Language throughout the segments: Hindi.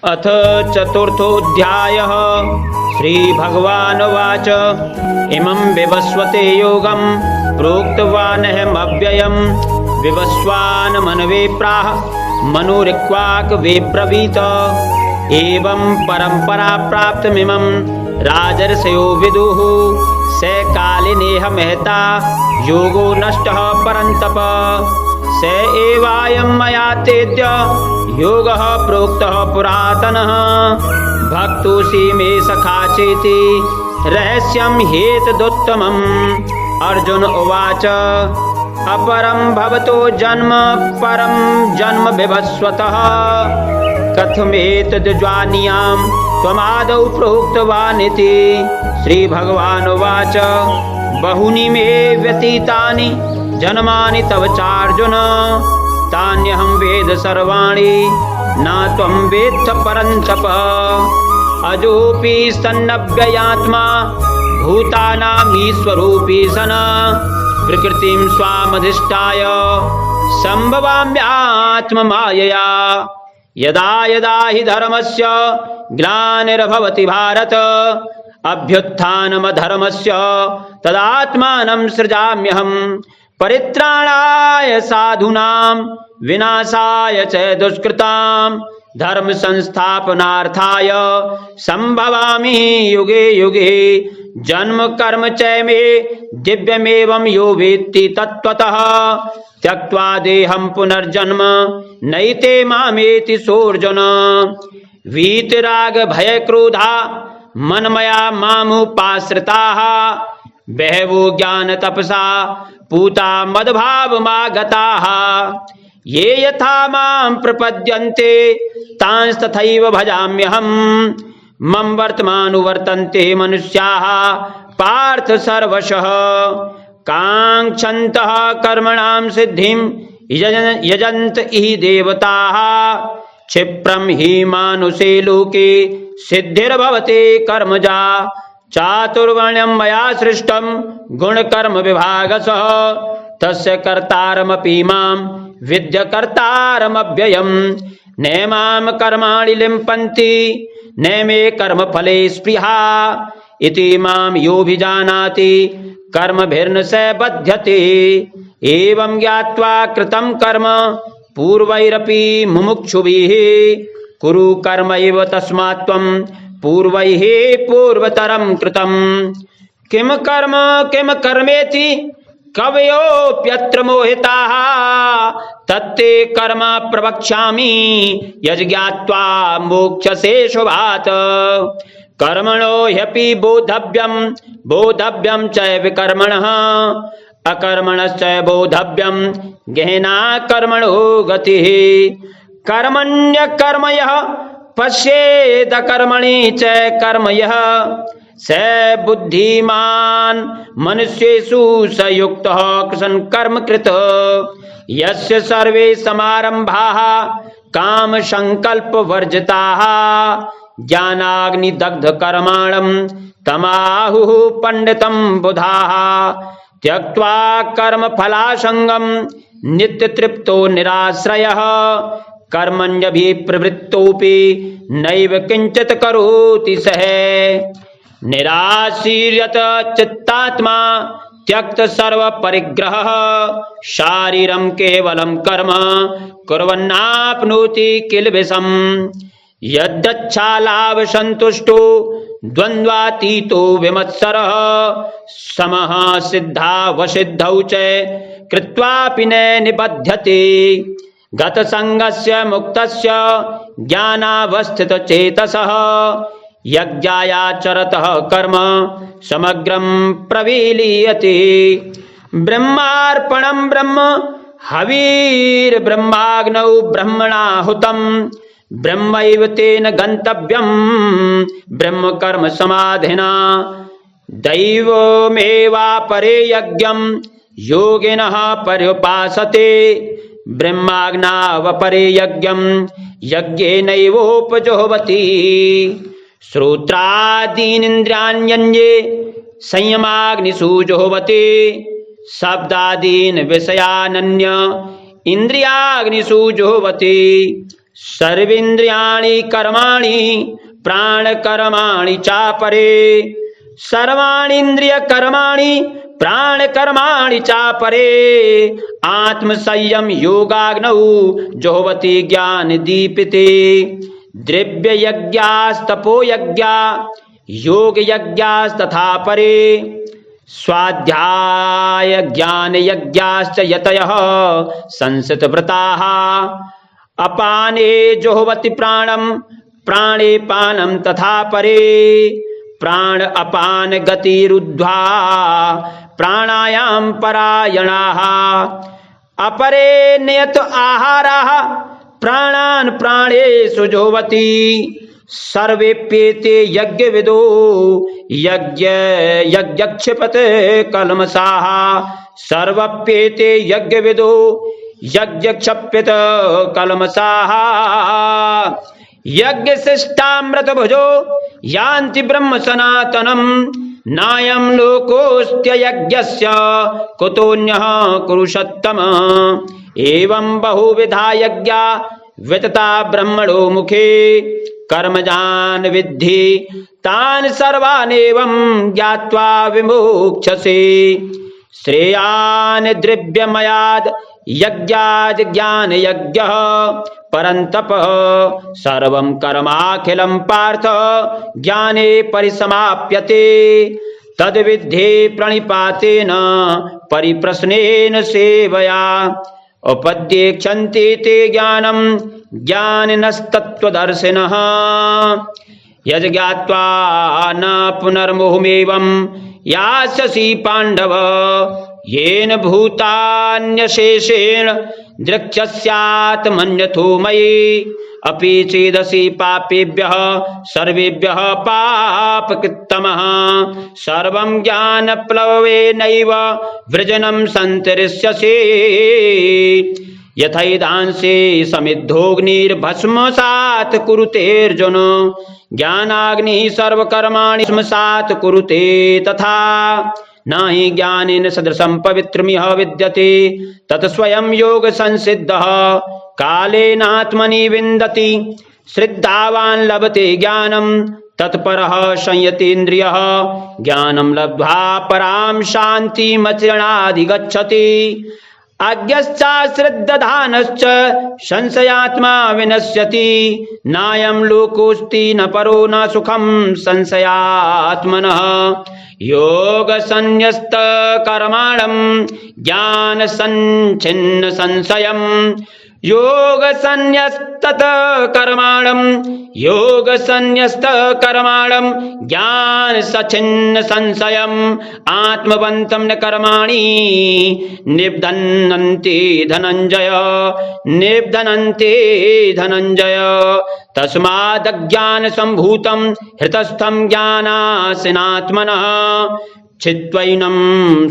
अथ चतुर्थोऽध्यायः। श्रीभगवानुवाच इमं विवस्वते योगं प्रोक्तवानहमव्ययं विवस्वान्मनवे प्राह मनुरिक्वाक विब्रवीत। एवं परम्परा प्राप्तमिमं राजर्षयो विदुः स कालिनेह महता योगो नष्टः परन्तप। स एवायं मया तेद्य योगः प्रोक्तः पुरातनः। भक्तोऽसि मे सखा चेति रहस्यं ह्येतदुत्तमम्। अर्जुन उवाच अपरं भवतो जन्म परं जन्म विवस्वतः कथमेतद्जानीयां त्वमादौ प्रोक्तवानिति। श्रीभगवानुवाच बहूनि मे व्यतीतानि जन्मानि तव चार्जुन तान्यहं वेद सर्वाणि न त्वं वेत्थ परन्तप। अजोऽपि सन्नव्ययात्मा भूतानामीश्वरूपी सन् प्रकृतिं स्वामधिष्ठाय सम्भवाम्यात्ममायया। यदा यदा हि धर्मस्य ग्लानिर्भवति भारत अभ्युत्थानमधर्मस्य तदात्मानं सृजाम्यहम्। परित्राणाय साधूनां विनाशाय च दुष्कृतां धर्म संस्थापनार्थाय संभवामि युगे युगे। जन्म कर्म च मे दिव्यमेवं यो वेत्ति तत्त्वतः त्यक्त्वा देहं पुनर्जन्म नैते मामेति सोऽर्जुन। वीतराग भय क्रोधा मनमया मामुपाश्रिताः बहवो ज्ञान तपसा पूता मद्भावमागताः। ये यथा मां प्रपद्यन्ते तांस्तथैव भजाम्यहम्। मम वर्तमानुवर्तन्ते मनुष्याः पार्थ सर्वशः काङ्क्षन्तः कर्मणां सिद्धिं यजन्त इह देवताः। क्षिप्रं हि मानुषे लोके सिद्धिर्भवते कर्मजा। चातुर्वर्ण्यं मया सृष्टं गुणकर्म विभागशः तस्य कर्तारमपि मां विद्य कर्तारमव्ययम्। न मां कर्माणि लिम्पन्ति न मे कर्मफले स्पृहा इति मां योऽभिजानाति कर्मभिर्न स बध्यते। एवं ज्ञात्वा कृतं कर्म पूर्वैरपि मुमुक्षुभिः कुरु कर्मैव तस्मात् त्वं पूर्वैः पूर्वतरं कृतं। किम कर्मेति कवयोऽप्यत्र मोहिताः तत्ते कर्म प्रवक्ष्यामि यज्ञात्वा मोक्षसे शुभात्। कर्मणो ह्यपि बोधव्यं च विकर्मणः अकर्मणश्च बोधव्यं गहना कर्मणो गतिः। कर्मण्यकर्म यः पश्येद कर्मणि च कर्म यः स बुद्धिमान् मनुष्येषु स युक्तः कृष्ण कर्म कृत। यस्य सर्वे समारंभाः काम संकल्प वर्जिताः ज्ञानाग्निदग्ध कर्माणं तमाहुः पंडितं बुधाः। त्यक्त्वा कर्म फलासंगं नित्य तृप्तो निराश्रयः कर्मण्यभिप्रवृत्तोऽपि नैव किंचित् करोति सः। निराशीर्यत चित्तात्मा त्यक्त सर्व परिग्रहः शारीरं केवलं कर्म कुर्वन्नाप्नोति किल्बिषम्। यद्दच्छालाभ संतुष्टो द्वन्द्वातीतो विमत्सरः समः सिद्धावसिद्धौ च कृत्वापि न निबध्यते। गतसंगस्य मुक्तस्य ज्ञानावस्थितचेतसः यज्ञायाचरतः कर्म समग्रं प्रविलीयते। ब्रह्मार्पणं ब्रह्म हविर्ब्रह्माग्नौ ब्रह्मणाहुतं ब्रह्मैव तेन गन्तव्यं ब्रह्म कर्म समाधिना। दैवमेवापरे यज्ञं योगिनः पर्युपासते ब्रह्माग्नावपरे यज्ञं यज्ञेनैवोपजुह्वति। श्रोत्रादीनिन्द्रियाण्यन्ये संयमाग्निषु जुह्वति शब्दादीन् विषयानन्य इंद्रियाग्निषु जुह्वति। सर्वेन्द्रियाणि कर्माणि प्राणकर्माणि चापरे सर्वाणीन्द्रिय कर्माणि प्राणकर्माणि चापरे आत्मसंयम योगाग्नौ जोहवति ज्ञानदीपिते द्रव्ययज्ञास्तपोयज्ञा योगयज्ञास्तथा परे स्वाध्याय ज्ञानयज्ञाश्च यतयः संसितव्रताः अपाने जोहवति प्राणं प्राणे पानं तथा परे प्राण अपान गतिरुद्ध्वा प्राणायाम परायणाः अपरे नियत आहाराः प्राणान् प्राणेषु जोहवति सर्वेप्येते यज्ञविदो यज्ञक्षिपत कल्मषाः सर्वप्येते यज्ञविदो यज्ञक्षप्यत कल्मषाः यज्ञशिष्टामृतभुजो यान्ति ब्रह्म सनातनम् नायं लोकोऽस्त्ययज्ञस्य कुतोऽन्यः कुरुषत्तम एवं बहुविधा यज्ञा वितता ब्रह्मणो मुखे कर्मजान विद्धि तान् सर्वानेवं ज्ञात्वा विमोक्ष्यसे श्रेयान् द्रव्यमयाद् यज्ञाद् ज्ञानयज्ञः परन्तप सर्वं कर्माखिलं पार्थ ज्ञाने परिसमाप्यते तद्विद्धि प्रणिपातेन परिप्रश्नेन सेवया उपदेक्षन्ते ते ज्ञानं ज्ञानिनस्तत्त्वदर्शिनः यज्ञात्वा न पुनर्मोहमेवं यास्यसि पाण्डव येन भूतान्यशेषेण द्रक्ष्यस्यात्मन्यथो मयि अपि चेदसि पापेभ्यः सर्वेभ्यः पापकृत्तमः सर्वं ज्ञानप्लवेनैव वृजनं सन्तरिष्यसि यथैधांसि समिद्धोऽग्निर्भस्मसात् कुरुतेऽर्जुन ज्ञानाग्निः सर्वकर्माणि भस्मसात् कुरुते तथा न हि ज्ञानेन सदृशं पवित्रमिह विद्यते तत् स्वयं योग संसिद्धः कालेनात्मनि विन्दति श्रद्धावान् लभते ज्ञानं तत्परः संयतेन्द्रियः ज्ञानं लब्ध्वा परां शान्तिमचिरणाधिगच्छति अज्ञश्चाश्रद्धधानश्च संशयात्मा विनश्यति नायं लोकोऽस्ति न परो न सुखं संशयात्मनः योगसंन्यस्तकर्माणं ज्ञानसञ्छिन्न संशयं योगसंन्यस्तकर्माणं ज्ञानसञ्छिन्न संशयं आत्मवन्तं न कर्माणि निबध्नन्ति धनञ्जय तस्मादज्ञानसम्भूतं हृतस्थं ज्ञानासिनात्मनः छित्त्वैनं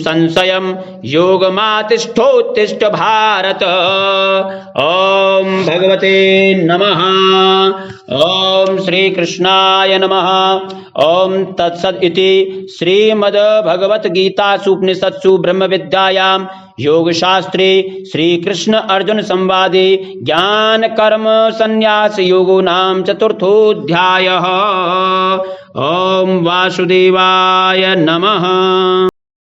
संशयं योगमातिष्ठोत्तिष्ठ भारत। ओम भगवते नमः। ओम श्री कृष्णाय नमः। ओम तत्सत् इति श्रीमद्भगवद्गीतासु उपनिषत्सु ब्रह्म विद्यायां योगशास्त्रे श्री कृष्ण अर्जुन संवादे ज्ञान कर्म संन्यास योगो नाम चतुर्थोऽध्यायः। ओम वासुदेवाय नमः।